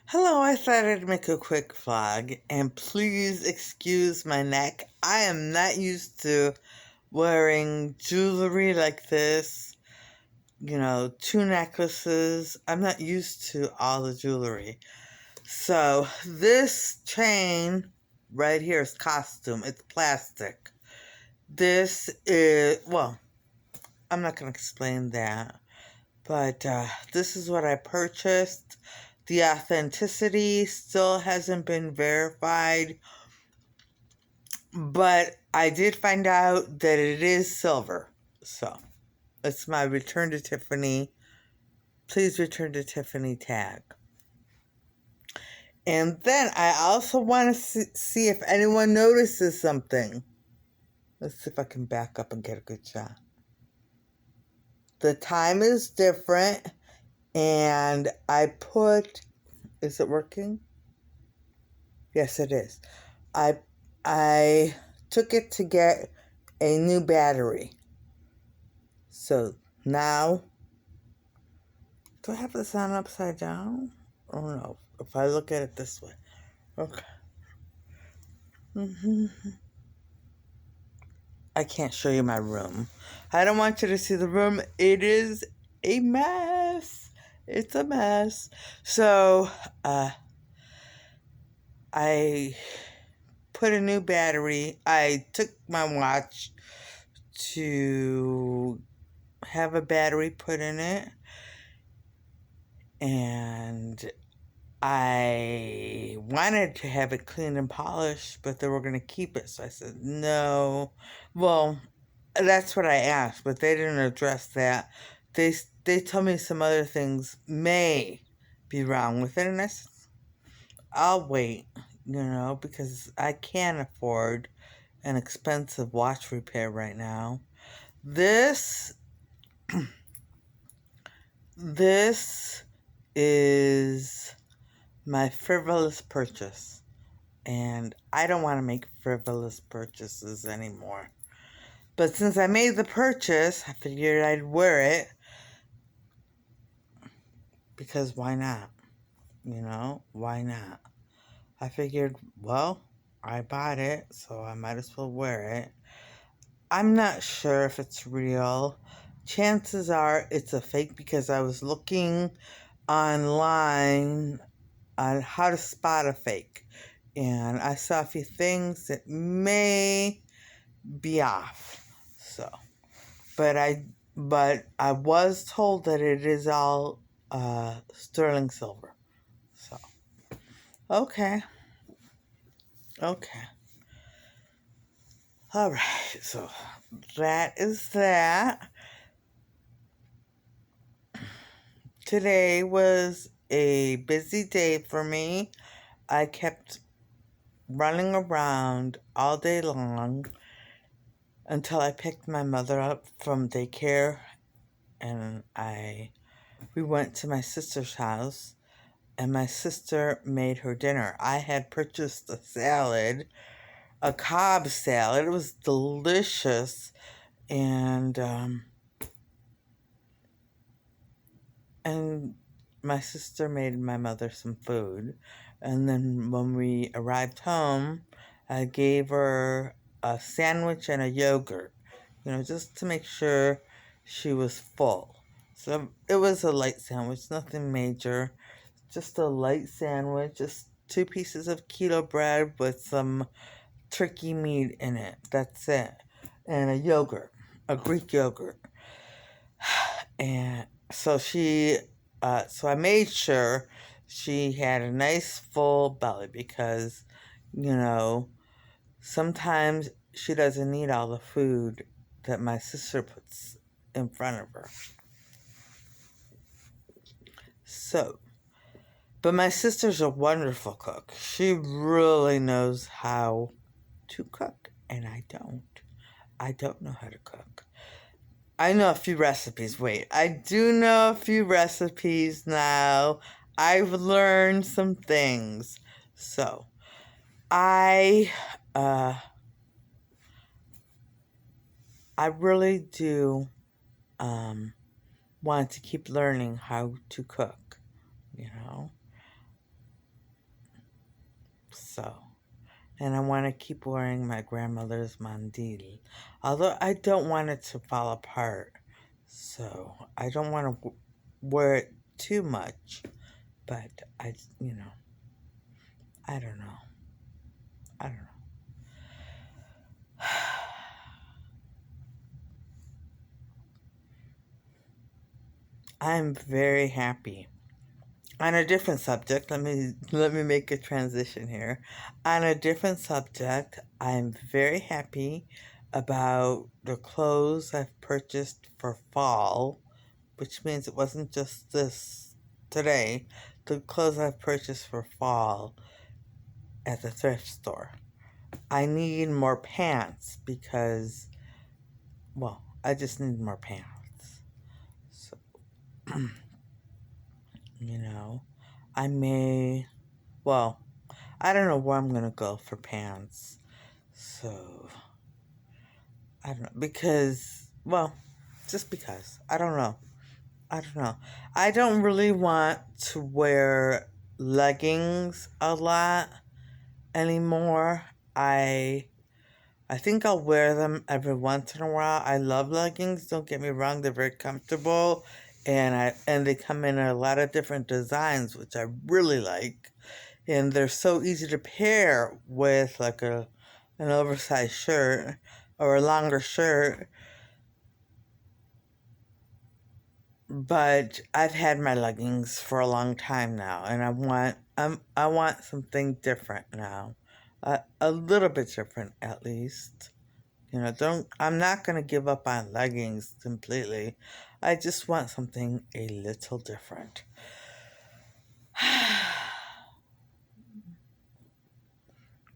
Hello, I thought I'd make a quick vlog, and please excuse my neck. I am not used to wearing jewelry like this, two necklaces. I'm not used to all the jewelry. So, this chain right here is costume. It's plastic. This is, well, I'm not going to explain that. But this is what I purchased. The authenticity still hasn't been verified, but I did find out that it is silver. So it's my return to Tiffany. Please return to Tiffany tag. And then I also want to see if anyone notices something. Let's see if I can back up and get a good shot. The time is different, and I put, is it working? Yes, it is. I took it to get a new battery. So now, do I have this on upside down? Oh no, if I look at it this way. Okay. I can't show you my room. I don't want you to see the room. It is a mess. It's a mess. So, I put a new battery. I took my watch to have a battery put in it, and I wanted to have it cleaned and polished, but they were going to keep it, so I said no. Well, that's what I asked, but they didn't address that. They told me some other things may be wrong with it, and I said, I'll wait, because I can't afford an expensive watch repair right now. This is my frivolous purchase, and I don't want to make frivolous purchases anymore. But since I made the purchase, I figured I'd wear it, because why not? Why not? I figured, well, I bought it, so I might as well wear it. I'm not sure if it's real. Chances are it's a fake, because I was looking online on how to spot a fake, and I saw a few things that may be off. So, but I was told that it is all sterling silver. So, okay, all right. So that is that. Today was a busy day for me. I kept running around all day long until I picked my mother up from daycare, and we went to my sister's house, and my sister made her dinner. I had purchased a salad, a Cobb salad. It was delicious, and my sister made my mother some food. And then when we arrived home, I gave her a sandwich and a yogurt, just to make sure she was full. So it was a light sandwich, nothing major, just a light sandwich, just 2 pieces of keto bread with some turkey meat in it. That's it. And a yogurt, a Greek yogurt. And so so I made sure she had a nice full belly, because, sometimes she doesn't eat all the food that my sister puts in front of her. So, but my sister's a wonderful cook. She really knows how to cook, and I don't. I don't know how to cook. I know a few recipes. Wait, I do know a few recipes now. I've learned some things. So, I really do want to keep learning how to cook, So, and I want to keep wearing my grandmother's mandil. Although I don't want it to fall apart. So, I don't want to wear it too much. But I don't know. I don't know. I'm very happy. On a different subject, let me make a transition here. On a different subject, I'm very happy about the clothes I've purchased for fall, which means it wasn't just this today. The clothes I've purchased for fall at the thrift store. I need more pants because, well, I just need more pants. So, I may, well, I don't know where I'm going to go for pants. So, I don't know. Because, well, just because. I don't know. I don't really want to wear leggings a lot anymore. I think I'll wear them every once in a while. I love leggings, don't get me wrong, they're very comfortable and they come in a lot of different designs, which I really like. And they're so easy to pair with like an oversized shirt or a longer shirt. But I've had my leggings for a long time now, and I want something different now, a little bit different at least. I'm not gonna give up on leggings completely. I just want something a little different.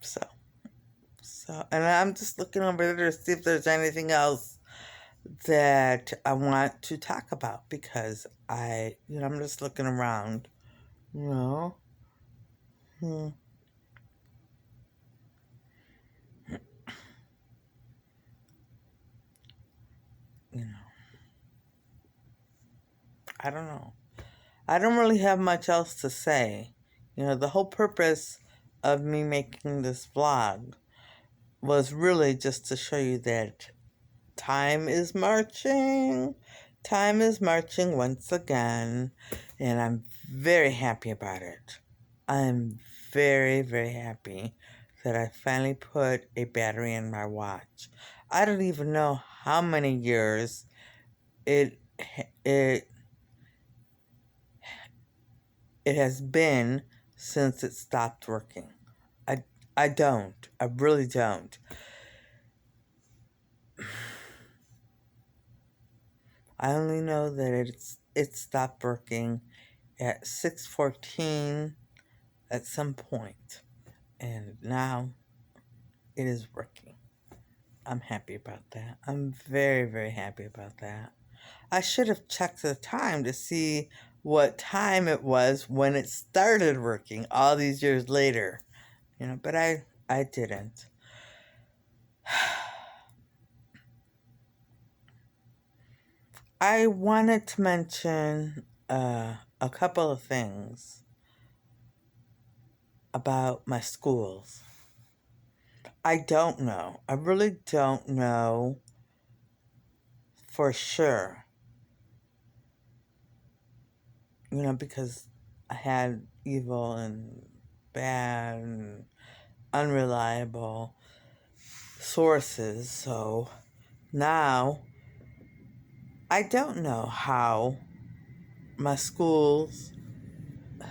so, and I'm just looking over there to see if there's anything else that I want to talk about because I'm just looking around. You know. Hmm. You know. I don't know. I don't really have much else to say. The whole purpose of me making this vlog was really just to show you that time is marching. Time is marching once again, and I'm very happy about it. I'm very, very happy that I finally put a battery in my watch. I don't even know how many years it it it has been since it stopped working. I don't. I really don't. I only know that it stopped working at 6:14 at some point, and now it is working. I'm happy about that. I'm very, very happy about that. I should have checked the time to see what time it was when it started working all these years later. But I didn't. I wanted to mention a couple of things about my schools. I don't know. I really don't know for sure. Because I had evil and bad and unreliable sources. So now I don't know how my schools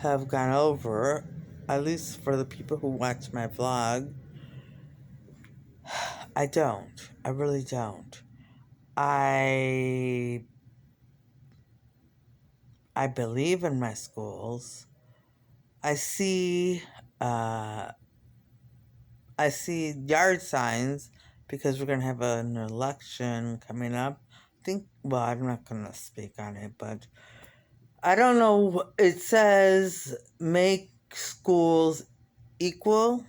have gone over, at least for the people who watch my vlog. I don't. I really don't. I believe in my schools. I see yard signs because we're gonna have an election coming up. Well, I'm not gonna speak on it, but I don't know. It says make schools equal.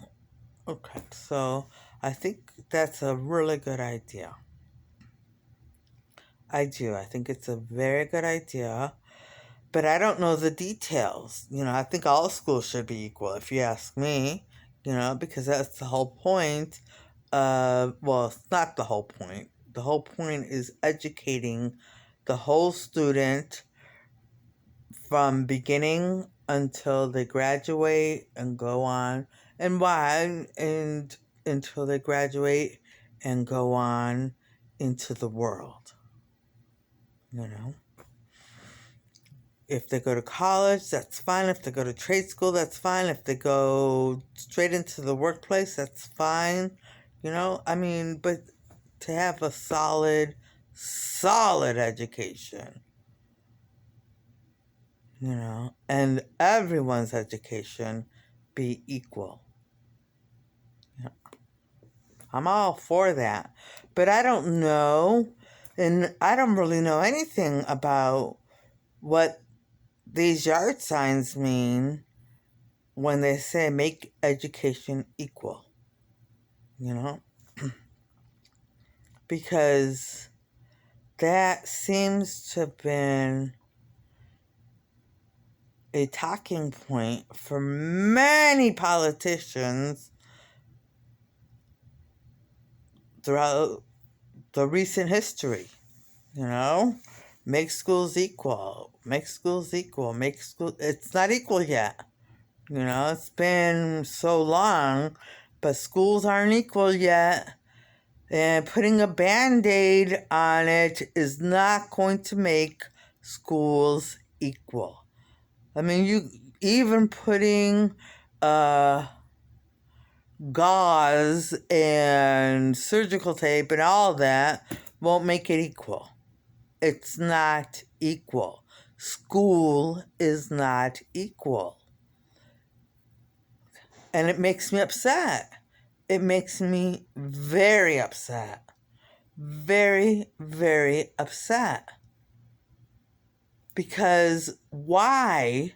Okay, so I think that's a really good idea. I do. I think it's a very good idea. But I don't know the details. I think all schools should be equal, if you ask me. because that's the whole point. Well, it's not the whole point. The whole point is educating the whole student from beginning until they graduate and go on, and why, and until they graduate and go on into the world. If they go to college, that's fine. If they go to trade school, that's fine. If they go straight into the workplace, that's fine. But to have a solid education, and everyone's education be equal. I'm all for that. But I don't know, and I don't really know anything about what these yard signs mean when they say make education equal. Because that seems to have been a talking point for many politicians throughout the recent history. Make schools equal. It's not equal yet. It's been so long, but schools aren't equal yet. And putting a Band-Aid on it is not going to make schools equal. You even putting gauze and surgical tape and all that won't make it equal. It's not equal. School is not equal. And it makes me upset. It makes me very upset. Very, very upset. Because why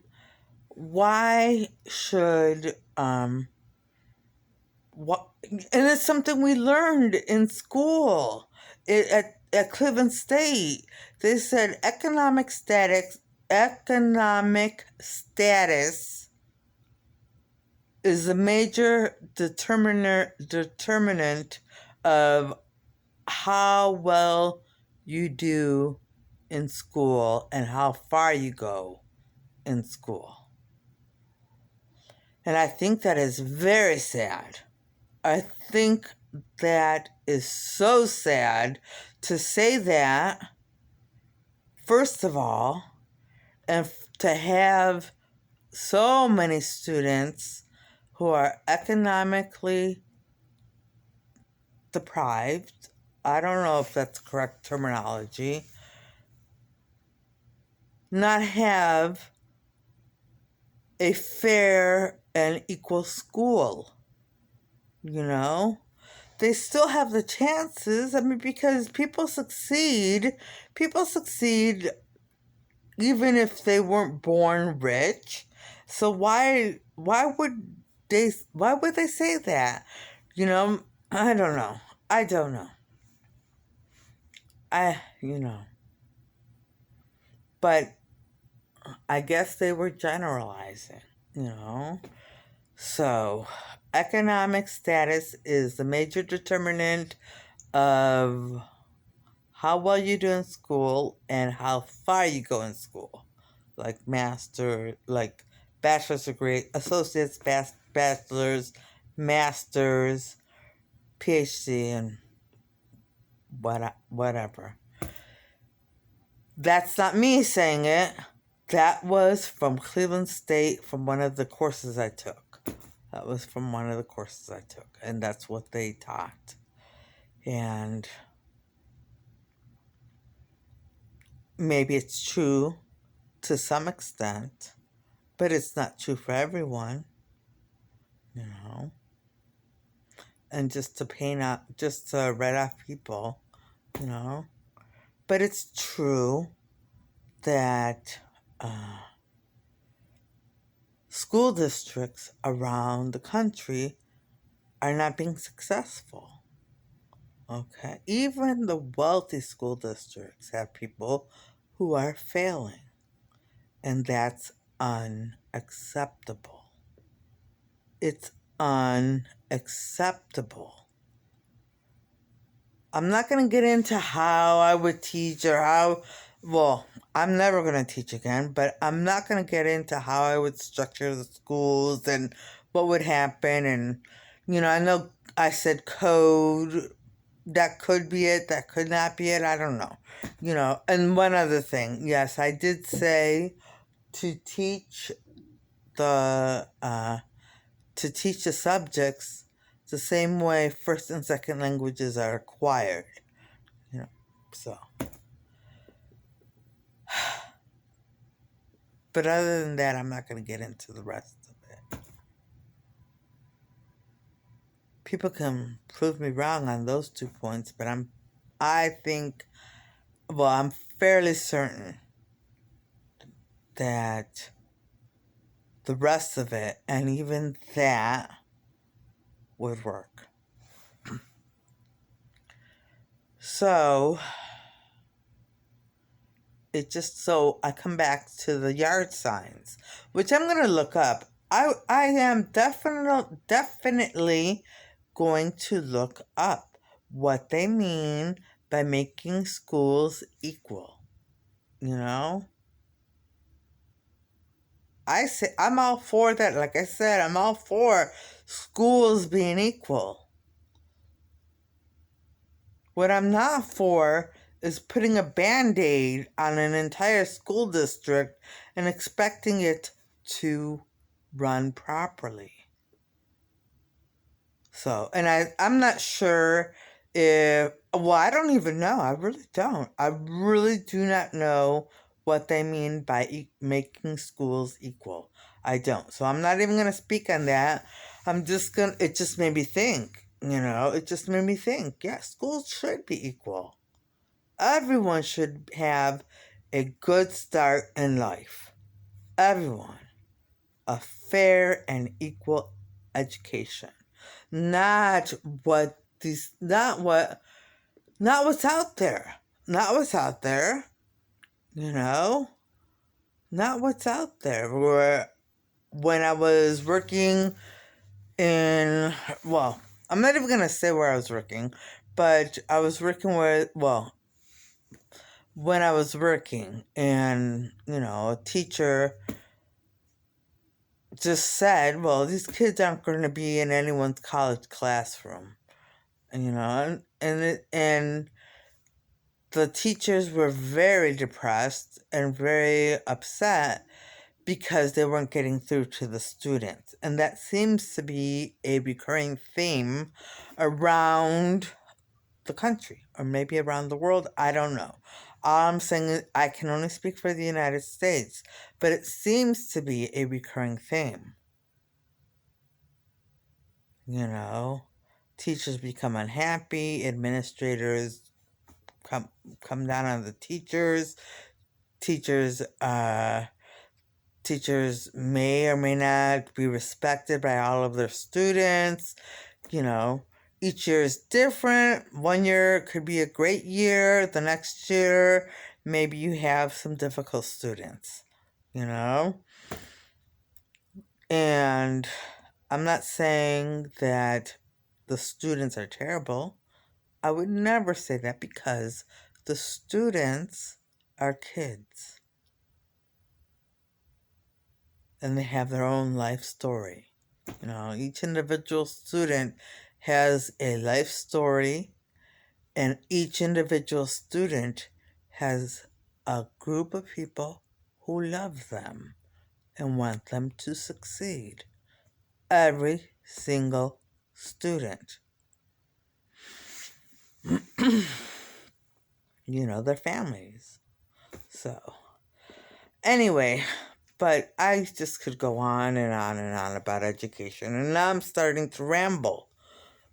should, and it's something we learned in school at Cleveland State. They said economic status is a major determinant of how well you do in school and how far you go in school. And I think that is very sad. I think that is so sad to say that, first of all, and to have so many students who are economically deprived. I don't know if that's correct terminology. Not have a fair and equal school. They still have the chances. Because people succeed. People succeed even if they weren't born rich. So why would they say that? I don't know. But I guess they were generalizing, So, economic status is the major determinant of how well you do in school and how far you go in school. Like bachelor's degree, associates, bachelor's, master's, PhD, and whatever. That's not me saying it. That was from Cleveland State, from one of the courses I took. And that's what they taught. And maybe it's true to some extent, but it's not true for everyone, And just to write off people, But it's true that school districts around the country are not being successful. Okay? Even the wealthy school districts have people who are failing. And that's unacceptable. It's unacceptable. I'm not going to get into how I would teach or how, well, I'm never going to teach again, but I'm not going to get into how I would structure the schools and what would happen. And, I know I said code. That could be it. That could not be it. I don't know. And one other thing. Yes, I did say to teach the, subjects the same way first and second languages are acquired. So. But other than that, I'm not going to get into the rest of it. People can prove me wrong on those 2 points, but I'm fairly certain that the rest of it, and even that, would work. So, I come back to the yard signs, which I'm going to look up. I am definitely going to look up what they mean by making schools equal. I'm all for that. Like I said, I'm all for schools being equal. What I'm not for is putting a Band-Aid on an entire school district and expecting it to run properly. So, and I'm not sure I don't even know. I really don't. I really do not know what they mean by making schools equal. I don't. So I'm not even going to speak on that. It just made me think, it just made me think, yeah, schools should be equal. Everyone should have a good start in life. Everyone. A fair and equal education. Not what's out there. Not what's out there. Not what's out there. When I was working I'm not even going to say where I was working, but I was working when I was working, and, a teacher just said, well, these kids aren't going to be in anyone's college classroom, and the teachers were very depressed and very upset because they weren't getting through to the students. And that seems to be a recurring theme around the country, or maybe around the world. I don't know. All I'm saying is I can only speak for the United States, but it seems to be a recurring theme. Teachers become unhappy, administrators come down on the teachers. Teachers may or may not be respected by all of their students. Each year is different. One year could be a great year. The next year, maybe you have some difficult students, And I'm not saying that the students are terrible. I would never say that, because the students are kids. And they have their own life story. Each individual student has a life story, and each individual student has a group of people who love them and want them to succeed. Every single student. Their families. So, anyway, but I just could go on and on and on about education, and now I'm starting to ramble,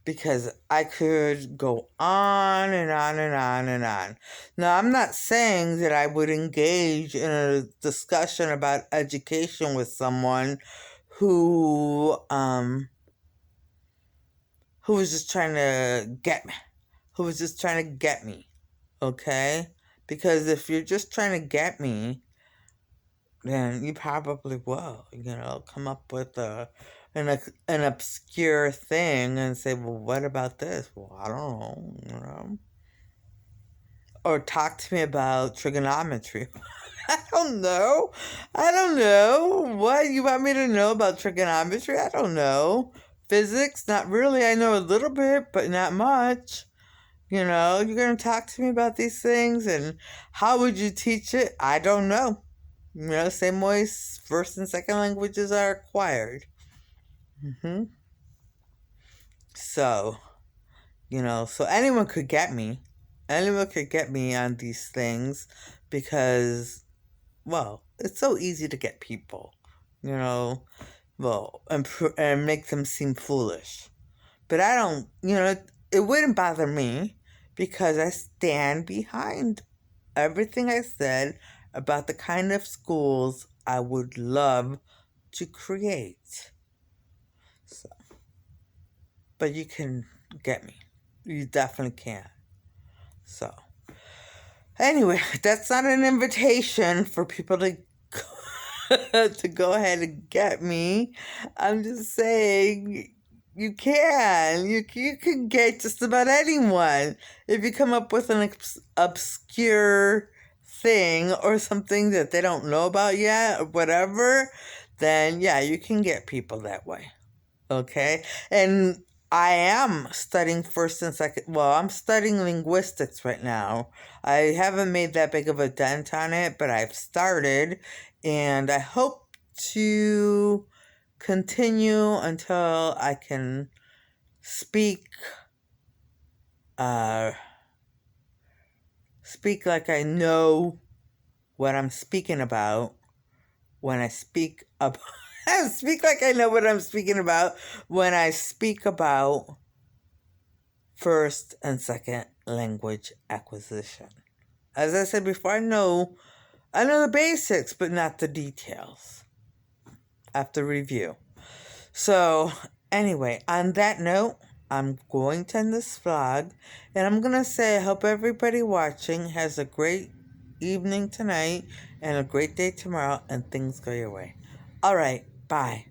because I could go on and on and on and on. Now, I'm not saying that I would engage in a discussion about education with someone who was just trying to get me, okay? Because if you're just trying to get me, then you probably will, come up with an obscure thing and say, well, what about this? Well, I don't know. Or talk to me about trigonometry. I don't know. I don't know. What you want me to know about trigonometry? I don't know. Physics? Not really. I know a little bit, but not much. You're going to talk to me about these things, and how would you teach it? I don't know. Same way first and second languages are acquired. hmm So, so anyone could get me. Anyone could get me on these things because, well, it's so easy to get people, you know, well, and make them seem foolish. But I don't, it wouldn't bother me because I stand behind everything I said about the kind of schools I would love to create. So, but you can get me. You definitely can. So, anyway, that's not an invitation for people to to go ahead and get me. I'm just saying you can. You can get just about anyone if you come up with an obscure thing or something that they don't know about yet or whatever. Then yeah, you can get people that way. Okay, and I am studying first and second. Well, I'm studying linguistics right now. I haven't made that big of a dent on it, but I've started, and I hope to continue until I can speak. Uh, speak like I know what I'm speaking about when I speak up. Speak like I know what I'm speaking about when I speak about first and second language acquisition. As I said before, I know the basics, but not the details. After review. So, anyway, on that note, I'm going to end this vlog, and I'm going to say I hope everybody watching has a great evening tonight and a great day tomorrow, and things go your way. All right, bye.